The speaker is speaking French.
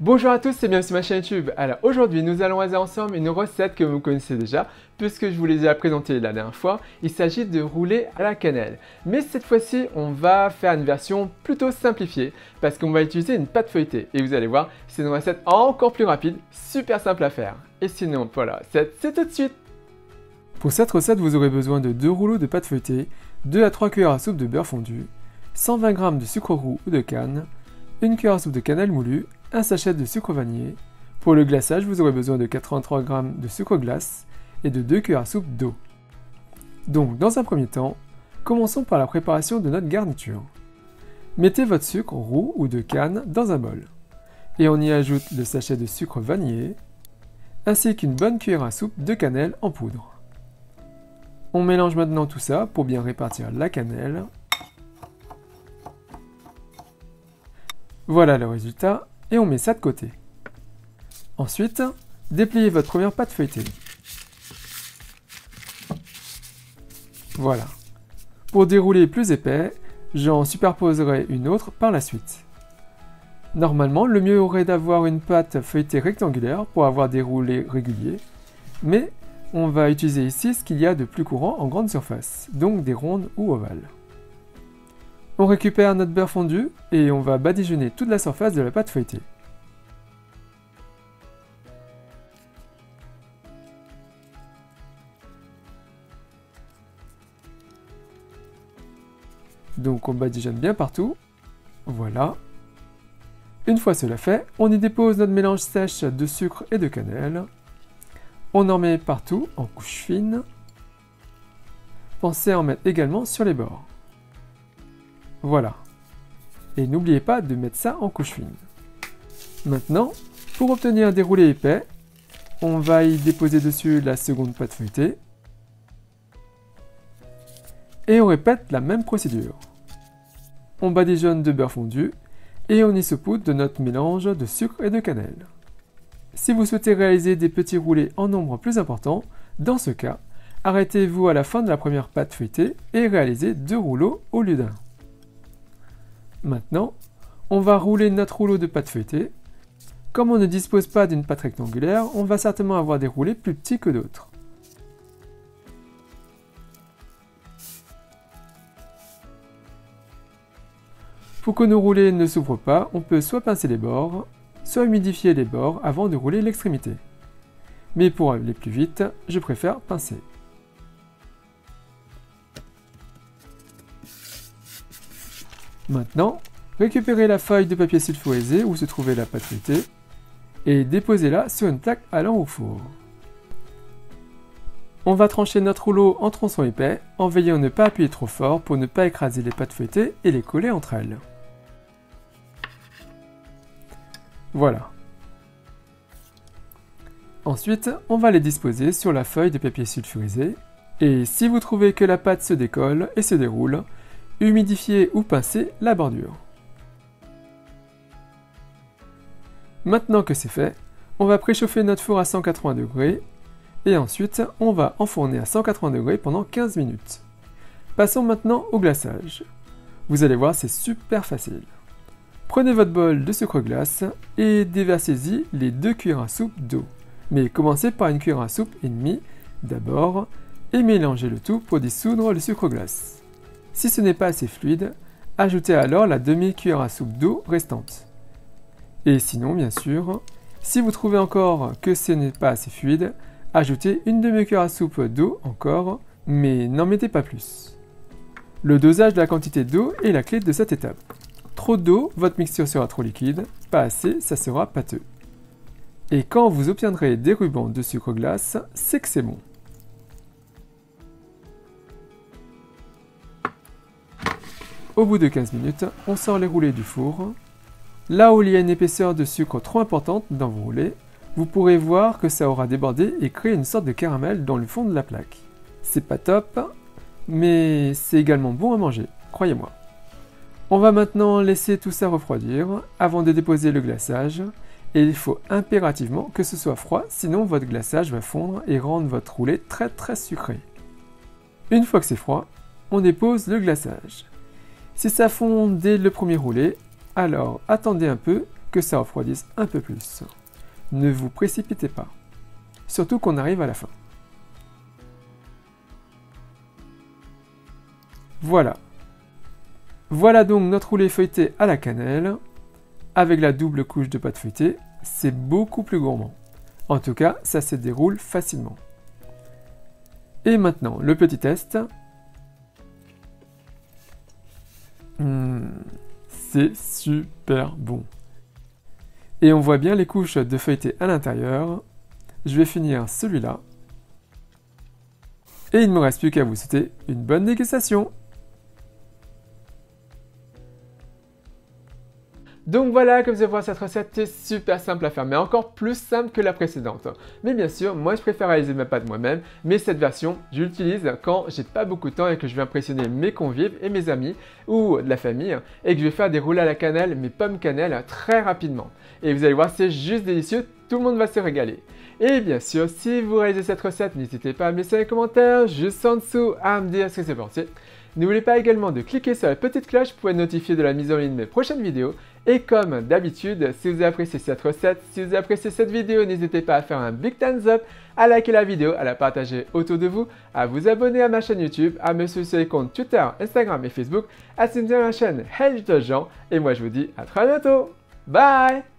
Bonjour à tous et bienvenue sur ma chaîne YouTube. Alors aujourd'hui nous allons réaliser ensemble une recette que vous connaissez déjà puisque je vous l'ai déjà présentée la dernière fois. Il s'agit de rouler à la cannelle. Mais cette fois-ci on va faire une version plutôt simplifiée parce qu'on va utiliser une pâte feuilletée. Et vous allez voir, c'est une recette encore plus rapide, super simple à faire. Et sinon pour la recette, c'est tout de suite. Pour cette recette vous aurez besoin de 2 rouleaux de pâte feuilletée, 2 à 3 cuillères à soupe de beurre fondu, 120 g de sucre roux ou de canne, 1 cuillère à soupe de cannelle moulue, un sachet de sucre vanillé. Pour le glaçage, vous aurez besoin de 83 g de sucre glace et de 2 cuillères à soupe d'eau. Donc, dans un premier temps, commençons par la préparation de notre garniture. Mettez votre sucre roux ou de canne dans un bol et on y ajoute le sachet de sucre vanillé ainsi qu'une bonne cuillère à soupe de cannelle en poudre. On mélange maintenant tout ça pour bien répartir la cannelle. Voilà le résultat. Et on met ça de côté. Ensuite, dépliez votre première pâte feuilletée. Voilà. Pour dérouler plus épais, j'en superposerai une autre par la suite. Normalement, le mieux aurait d'avoir une pâte feuilletée rectangulaire pour avoir des roulés réguliers, mais on va utiliser ici ce qu'il y a de plus courant en grande surface, donc des rondes ou ovales. On récupère notre beurre fondu et on va badigeonner toute la surface de la pâte feuilletée. Donc on badigeonne bien partout. Voilà. Une fois cela fait, on y dépose notre mélange sèche de sucre et de cannelle. On en met partout en couche fine. Pensez à en mettre également sur les bords. Voilà. Et n'oubliez pas de mettre ça en couche fine. Maintenant, pour obtenir des roulés épais, on va y déposer dessus la seconde pâte feuilletée. Et on répète la même procédure. On badigeonne de beurre fondu et on y saupoudre de notre mélange de sucre et de cannelle. Si vous souhaitez réaliser des petits roulés en nombre plus important, dans ce cas, arrêtez-vous à la fin de la première pâte feuilletée et réalisez 2 rouleaux au lieu d'un. Maintenant, on va rouler notre rouleau de pâte feuilletée. Comme on ne dispose pas d'une pâte rectangulaire, on va certainement avoir des roulés plus petits que d'autres. Pour que nos roulés ne s'ouvrent pas, on peut soit pincer les bords, soit humidifier les bords avant de rouler l'extrémité. Mais pour aller plus vite, je préfère pincer. Maintenant, récupérez la feuille de papier sulfurisé où se trouvait la pâte feuilletée et déposez-la sur une plaque allant au four. On va trancher notre rouleau en tronçons épais en veillant à ne pas appuyer trop fort pour ne pas écraser les pâtes feuilletées et les coller entre elles. Voilà. Ensuite, on va les disposer sur la feuille de papier sulfurisé et si vous trouvez que la pâte se décolle et se déroule, humidifiez ou pincez la bordure. Maintenant que c'est fait, on va préchauffer notre four à 180 degrés et ensuite on va enfourner à 180 degrés pendant 15 minutes. Passons maintenant au glaçage. Vous allez voir, c'est super facile. Prenez votre bol de sucre glace et déversez-y les 2 cuillères à soupe d'eau. Mais commencez par une cuillère à soupe et demie d'abord et mélangez le tout pour dissoudre le sucre glace. Si ce n'est pas assez fluide, ajoutez alors la demi-cuillère à soupe d'eau restante. Et sinon, bien sûr, si vous trouvez encore que ce n'est pas assez fluide, ajoutez une demi-cuillère à soupe d'eau encore, mais n'en mettez pas plus. Le dosage de la quantité d'eau est la clé de cette étape. Trop d'eau, votre mixture sera trop liquide, pas assez, ça sera pâteux. Et quand vous obtiendrez des rubans de sucre glace, c'est que c'est bon. Au bout de 15 minutes, on sort les roulés du four. Là où il y a une épaisseur de sucre trop importante dans vos roulés, vous pourrez voir que ça aura débordé et créé une sorte de caramel dans le fond de la plaque. C'est pas top, mais c'est également bon à manger, croyez-moi. On va maintenant laisser tout ça refroidir avant de déposer le glaçage, et il faut impérativement que ce soit froid, sinon votre glaçage va fondre et rendre votre roulé très sucré. Une fois que c'est froid, on dépose le glaçage. Si ça fond dès le premier roulé, alors attendez un peu que ça refroidisse un peu plus. Ne vous précipitez pas, surtout qu'on arrive à la fin. Voilà. Voilà donc notre roulé feuilleté à la cannelle. Avec la double couche de pâte feuilletée, c'est beaucoup plus gourmand. En tout cas, ça se déroule facilement. Et maintenant, le petit test. C'est super bon. Et on voit bien les couches de feuilleté à l'intérieur. Je vais finir celui-là. Et il ne me reste plus qu'à vous souhaiter une bonne dégustation. Donc voilà, comme vous pouvez voir, cette recette est super simple à faire, mais encore plus simple que la précédente. Mais bien sûr, moi je préfère réaliser ma pâte moi-même, mais cette version, je l'utilise quand j'ai pas beaucoup de temps et que je veux impressionner mes convives et mes amis ou de la famille, et que je vais faire des roulés à la cannelle, mes pommes cannelle, très rapidement. Et vous allez voir, c'est juste délicieux, tout le monde va se régaler. Et bien sûr, si vous réalisez cette recette, n'hésitez pas à me laisser un commentaire juste en dessous à me dire ce que c'est pensé. N'oubliez pas également de cliquer sur la petite cloche pour être notifié de la mise en ligne de mes prochaines vidéos. Et comme d'habitude, si vous avez apprécié cette recette, si vous avez apprécié cette vidéo, n'hésitez pas à faire un big thumbs up, à liker la vidéo, à la partager autour de vous, à vous abonner à ma chaîne YouTube, à me suivre sur les comptes Twitter, Instagram et Facebook, à soutenir ma chaîne Hey Jean. Et moi je vous dis à très bientôt. Bye!